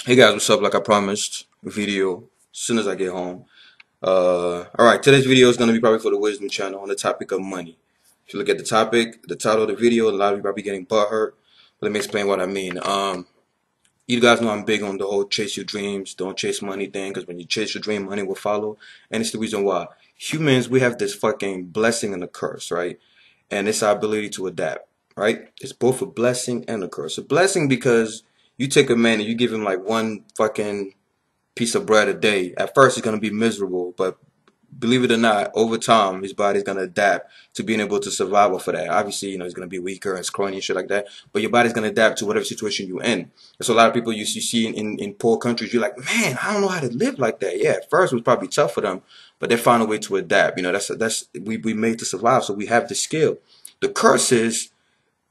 Hey guys, what's up? Like I promised, video as soon as I get home. Alright, today's video is going to be probably for the Wisdom channel on the topic of money. If you look at the topic, the title of the video, a lot of you probably getting butthurt. Let me explain what I mean. You guys know I'm big on the whole chase your dreams, don't chase money thing, because when you chase your dream, money will follow. And it's the reason why. Humans, we have this fucking blessing and a curse, right? And it's our ability to adapt, right? It's both a blessing and a curse. A blessing because you take a man and you give him like one fucking piece of bread a day. At first, he's gonna be miserable, but believe it or not, over time, his body's gonna adapt to being able to survive off of that. Obviously, he's gonna be weaker and scrawny and shit like that, but your body's gonna adapt to whatever situation you're in. And so a lot of people you see in poor countries, you're like, man, I don't know how to live like that. Yeah, at first it was probably tough for them, but they found a way to adapt. That's we made to survive, so we have the skill. The curse is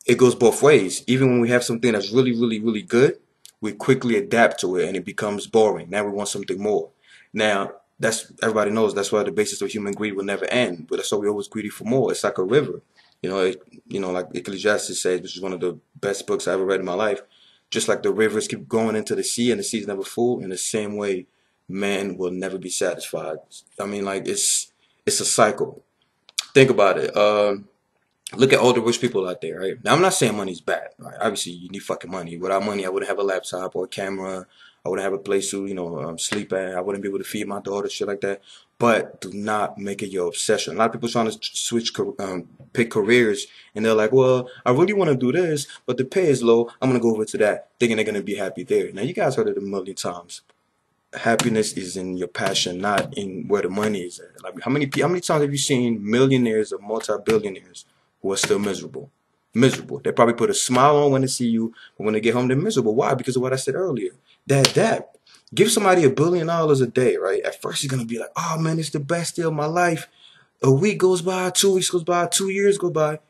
it goes both ways. Even when we have something that's really good, we quickly adapt to it and it becomes boring. Now we want something more. Now, that's everybody knows that's why the basis of human greed will never end. But that's why we're always greedy for more. It's like a river. Like Ecclesiastes says, which is one of the best books I ever read in my life. Just like the rivers keep going into the sea and the sea's never full, in the same way, man will never be satisfied. I mean, like it's a cycle. Think about it. Look at all the rich people out there, right? Now, I'm not saying money's bad, right? Obviously, you need fucking money. Without money, I wouldn't have a laptop or a camera. I wouldn't have a place to, sleep at. I wouldn't be able to feed my daughter, shit like that. But do not make it your obsession. A lot of people trying to pick careers, and they're like, well, I really want to do this, but the pay is low. I'm going to go over to that, thinking they're going to be happy there. Now, you guys heard it a million times. Happiness is in your passion, not in where the money is at. Like how many times have you seen millionaires or multi-billionaires who are still miserable? Miserable. They probably put a smile on when they see you, but when they get home, they're miserable. Why? Because of what I said earlier. That. Give somebody $1 billion a day, right? At first, he's gonna be like, "Oh man, it's the best day of my life." A week goes by, 2 weeks goes by, 2 years go by.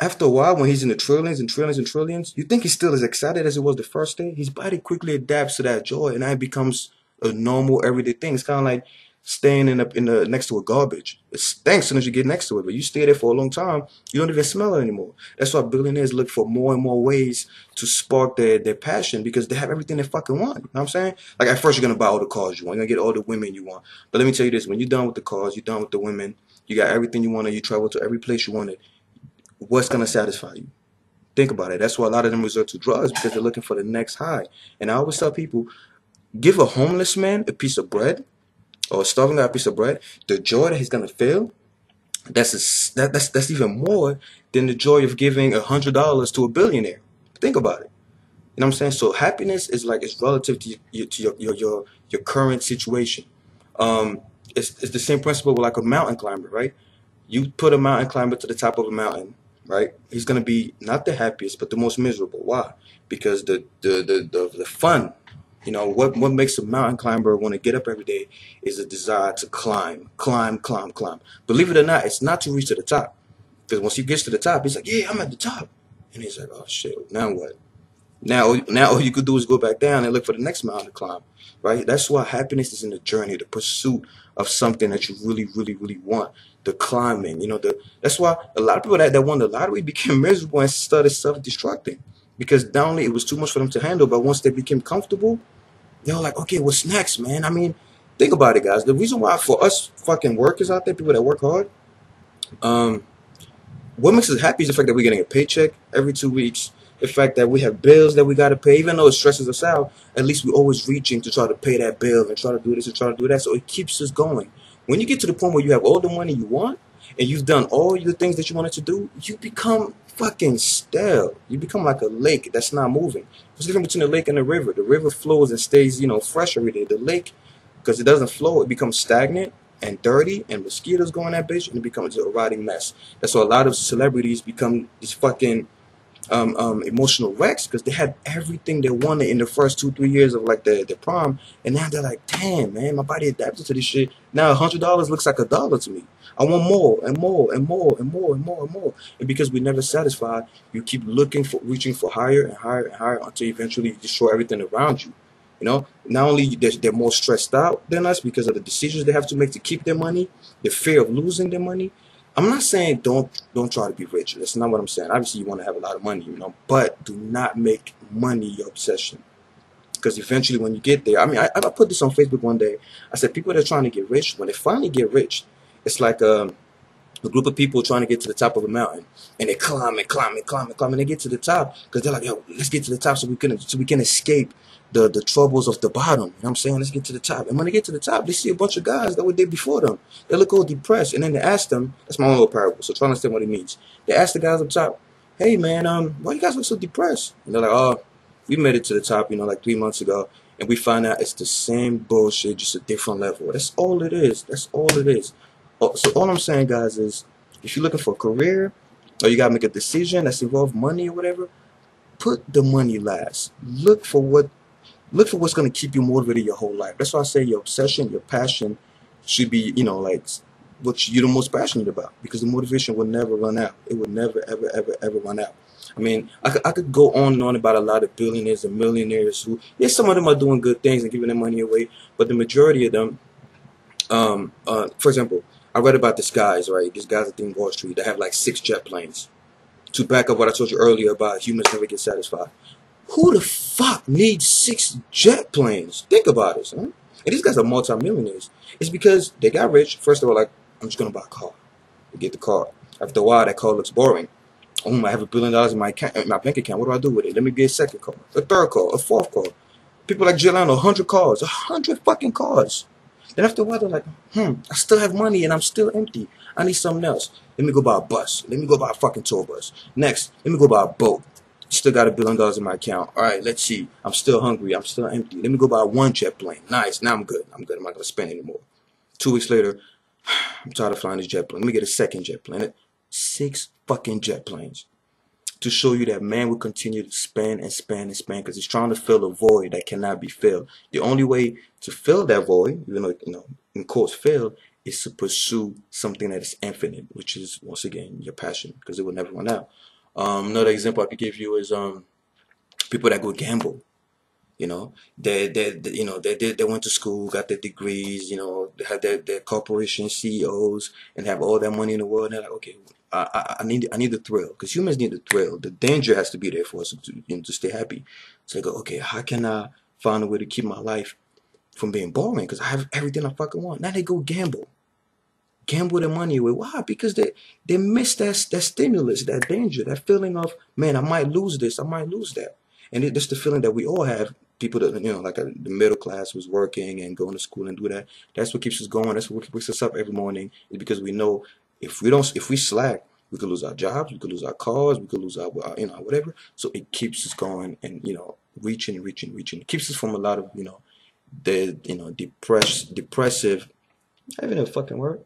After a while, when he's in the trillions and trillions and trillions, you think he's still as excited as it was the first day? His body quickly adapts to that joy, and that becomes a normal, everyday thing. It's kind of like staying in the next to a garbage. It stinks as soon as you get next to it, but you stay there for a long time, you don't even smell it anymore. That's why billionaires look for more and more ways to spark their passion because they have everything they fucking want. You know what I'm saying? Like at first, you're gonna buy all the cars you want, you're gonna get all the women you want. But let me tell you this: when you're done with the cars, you're done with the women, you got everything you wanted, you travel to every place you wanted. What's gonna satisfy you? Think about it. That's why a lot of them resort to drugs because they're looking for the next high. And I always tell people, give a homeless man a piece of bread or a starving guy a piece of bread, the joy that he's gonna feel, that's even more than the joy of giving $100 to a billionaire. Think about it. You know what I'm saying? So happiness is like it's relative to your current situation. Um, it's the same principle with like a mountain climber, right? You put a mountain climber to the top of a mountain, right? He's gonna be not the happiest, but the most miserable. Why? Because the fun, what makes a mountain climber want to get up every day is a desire to climb. Believe it or not, it's not to reach to the top. Because once he gets to the top, he's like, yeah, I'm at the top. And he's like, oh shit, now what? Now all you could do is go back down and look for the next mountain to climb, right? That's why happiness is in the journey, the pursuit of something that you really want, the climbing. That's why a lot of people that won the lottery became miserable and started self-destructing because not only it was too much for them to handle, but once they became comfortable, they were like, okay, what's next, man? I mean, think about it, guys. The reason why for us fucking workers out there, people that work hard, um, what makes us happy is the fact that we're getting a paycheck every 2 weeks. The fact that we have bills that we got to pay, even though it stresses us out, at least we're always reaching to try to pay that bill and try to do this and try to do that. So it keeps us going. When you get to the point where you have all the money you want and you've done all the things that you wanted to do, you become fucking stale. You become like a lake that's not moving. What's the difference between a lake and a river? The river flows and stays, fresh every day. The lake, because it doesn't flow, it becomes stagnant and dirty, and mosquitoes go in that bitch, and it becomes a rotting mess. That's why a lot of celebrities become these fucking emotional wrecks because they had everything they wanted in the first 2 3 years of like their prime, and now they're like, damn man, my body adapted to this shit. Now $100 looks like $1 to me. I want more and more and more and more and more and more. And because we're never satisfied, you keep reaching for higher and higher and higher until eventually you destroy everything around you. Not only they're more stressed out than us because of the decisions they have to make to keep their money, the fear of losing their money. I'm not saying don't try to be rich. That's not what I'm saying. Obviously, you want to have a lot of money, but do not make money your obsession. Because eventually, when you get there, I mean, I put this on Facebook one day. I said, people that are trying to get rich, when they finally get rich, it's like a group of people trying to get to the top of a mountain, and they climb and climb and climb and climb, and they get to the top because they're like, yo, let's get to the top so we can escape the troubles of the bottom. You know what I'm saying? Let's get to the top. And when they get to the top, they see a bunch of guys that were there before them. They look all depressed, and then they ask them. That's my own little parable. So try to understand what it means. They ask the guys up top, hey man, why you guys look so depressed? And they're like, oh, we made it to the top, like 3 months ago, and we find out it's the same bullshit, just a different level. That's all it is. That's all it is. So all I'm saying, guys, is if you're looking for a career or you gotta make a decision that's involved money or whatever, put the money last. Look for what's gonna keep you motivated your whole life. That's why I say your obsession, your passion should be, like what you're the most passionate about, because the motivation will never run out. It will never, ever, ever, ever run out. I mean, I could go on and on about a lot of billionaires and millionaires who, yes, some of them are doing good things and giving their money away, but the majority of them, for example, I read about these guys, right? These guys at Wall Street that have like 6 jet planes. To back up what I told you earlier about humans never get satisfied. Who the fuck needs 6 jet planes? Think about it, son. And these guys are multi-millionaires. It's because they got rich. First of all, like, I'm just gonna buy a car. They get the car. After a while, that car looks boring. I have $1 billion in my bank account. What do I do with it? Let me get a second car, a third car, a fourth car. People like Jelano, 100 cars, 100 fucking cars. Then after a while, they're like, I still have money and I'm still empty. I need something else. Let me go buy a bus. Let me go buy a fucking tour bus. Next, let me go buy a boat. Still got $1 billion in my account. All right, let's see. I'm still hungry. I'm still empty. Let me go buy 1 jet plane. Nice. Now I'm good. I'm good. I'm not going to spend anymore. 2 weeks later, I'm tired of flying this jet plane. Let me get a second jet plane. 6 fucking jet planes. To show you that man will continue to spend and spend and spend because he's trying to fill a void that cannot be filled. The only way to fill that void, even though, in quotes, fill, is to pursue something that is infinite, which is, once again, your passion, because it will never run out. Another example I could give you is people that go gamble. They went to school, got their degrees, they had their corporation CEOs, and have all that money in the world. And they're like, okay, I need the thrill, because humans need the thrill. The danger has to be there for us to stay happy. So I go, okay, how can I find a way to keep my life from being boring? Because I have everything I fucking want. Now they go gamble their money away. Why? Because they miss that stimulus, that danger, that feeling of, man, I might lose this, I might lose that. And that's the feeling that we all have. People that, like the middle class who's working and going to school and do that. That's what keeps us going. That's what wakes us up every morning. Is because we know if we slack, we could lose our jobs, we could lose our cars, we could lose our whatever. So it keeps us going and reaching. It keeps us from a lot of depressive. I even know a fucking word.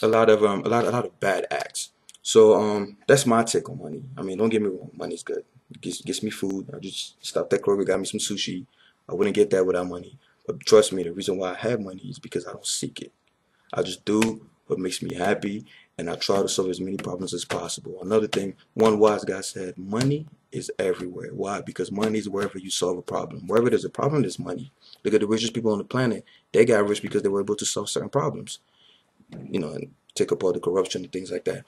A lot of bad acts. So that's my take on money. I mean, don't get me wrong, money's good. It gets me food. I just stopped at Kroger, got me some sushi. I wouldn't get that without money. But trust me, the reason why I have money is because I don't seek it. I just do what makes me happy, and I try to solve as many problems as possible. Another thing, one wise guy said, money is everywhere. Why? Because money is wherever you solve a problem. Wherever there's a problem, there's money. Look at the richest people on the planet. They got rich because they were able to solve certain problems. And take up all the corruption and things like that.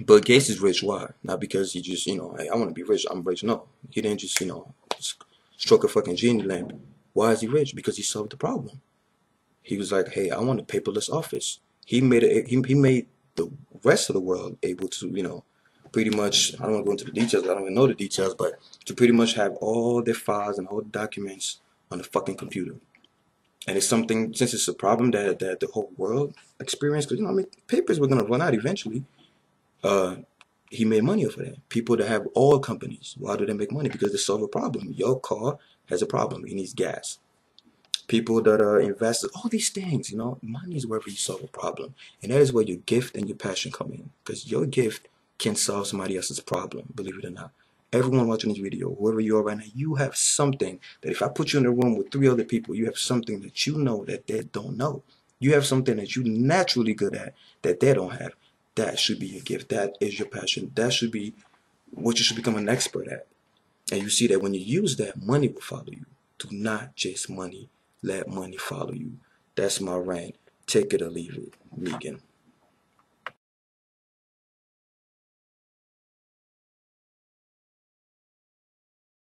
Bill Gates is rich. Why? Not because he just, hey, I want to be rich, I'm rich. No, he didn't just, stroke a fucking genie lamp. Why is he rich? Because he solved the problem. He was like, hey, I want a paperless office. He made he made the rest of the world able to, pretty much, I don't want to go into the details, I don't even know the details, but to pretty much have all their files and all the documents on the fucking computer. And it's something, since it's a problem that the whole world experienced, because, papers were going to run out eventually. He made money off of that. People that have oil companies, why do they make money? Because they solve a problem. Your car has a problem. It needs gas. People that are investors, all these things, money is wherever you solve a problem. And that is where your gift and your passion come in. Because your gift can solve somebody else's problem, believe it or not. Everyone watching this video, whoever you are right now, you have something that if I put you in a room with 3 other people, you have something that you know that they don't know. You have something that you're naturally good at that they don't have. That should be your gift. That is your passion. That should be what you should become an expert at. And you see that when you use that, money will follow you. Do not chase money. Let money follow you. That's my rant. Take it or leave it. Megan.